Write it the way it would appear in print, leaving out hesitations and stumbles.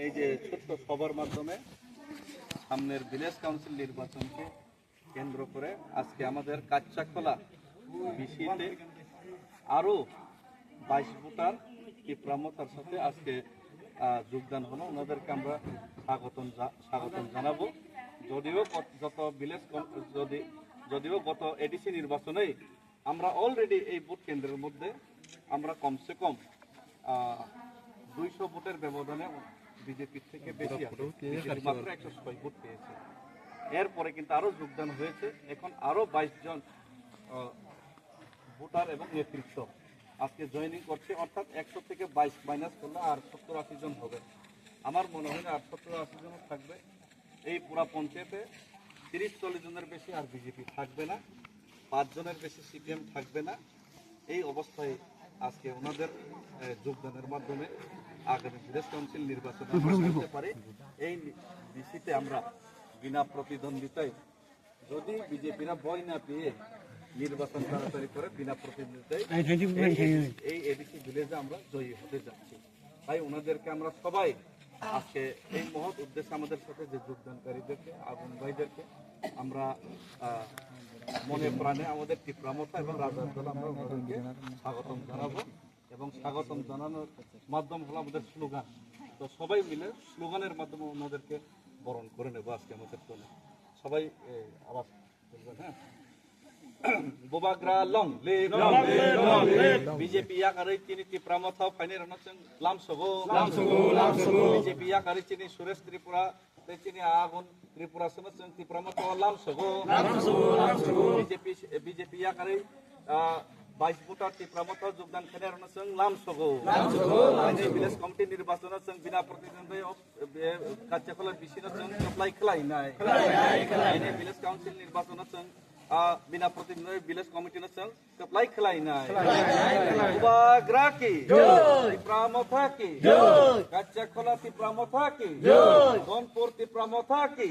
এই যে ছোট্ট সভার মাধ্যমে সামনের ভিলেজ কাউন্সিল নির্বাচনকে কেন্দ্র করে আজকে আমাদের কাচ্চাখোলা বিসিতে আরও 22 ভোটার তীব্রামতার সাথে আজকে যোগদান হলো। ওনাদেরকে আমরা স্বাগতম জানাবো। যদিও গত এডিসি নির্বাচনেই আমরা অলরেডি এই ভোট কেন্দ্রের মধ্যে আমরা কমসে কম 200 ভোটের ব্যবধানে বিজেপির থেকে বেশি মাত্র 106 ভোট পেয়েছে। এরপরে কিন্তু আরো যোগদান হয়েছে। এখন আরো 22 জন ভোটার এবং নেতৃত্ব আজকে জয়েনিং করছে, অর্থাৎ 100 থেকে 22 মাইনাস করলে আর 70-80 জন হবে। আমার মনে হয় না আর 70-80 জন থাকবে। এই পুরা পঞ্চায়েতে 30-40 জনের বেশি আর বিজেপি থাকবে না, 5 জনের বেশি সিপিএম থাকবে না। এই অবস্থায় আজকে ওনাদের যোগদানের মাধ্যমে আগামী ভিলেজ কাউন্সিল নির্বাচন করতে পারে। এই বিসিতে আমরা বিনা প্রতিদ্বন্দ্বিতায়, যদি বিজেপিরা ভয় না পেয়ে নির্বাচন তাড়াতাড়ি করে বিনা প্রতিদ্বন্দ্বিতায় এই এডিসি ভিলেজে আমরা জয়ী হতে যাচ্ছি। তাই ওনাদেরকে আমরা সবাই আজকে এই মহৎ উদ্দেশ্যে আমাদের সাথে যে যোগদানকারীদেরকে, আগুন ভাইদেরকে আমরা মনে প্রাণে আমাদের তীব্রামতা এবং রাজার দল আমরা ওনাদেরকে স্বাগতম জানাবো। এবং স্বাগতম জানানোর মাধ্যম হলো আমাদের স্লোগান। তো সবাই মিলে স্লোগানের মাধ্যমে ওনাদেরকে বরণ করে নেবো আজকে আমাদের দলে। সবাই আওয়াজ করবেন। হ্যাঁ, Bobagra long live BJP yakari chini Tipramotha fainer anasang lamsogo BJP yakari chini Suresh Tripura chini Agun Tripura sanasang Tipramotha lamsogo BJP yakari 22 voter তীব্রামতা যোগদান খানের অনুসং লামসগো ভিলেজ কমিটি নির্বাচন সং বিনা প্রতিদ্বন্দ্বী কাচ্চাখোলার বিসিন সং এপ্লাই খেলাই নাই ভিলেজ কাউন্সিল নির্বাচন song বিনা প্রতিদ্বন্দ্বী village committee song apply খেলাই নাই উবাগ্রা কি তীব্রামতা কি কাচ্চাখোলা তীব্রামতা কি গনপুর তীব্রামতা কি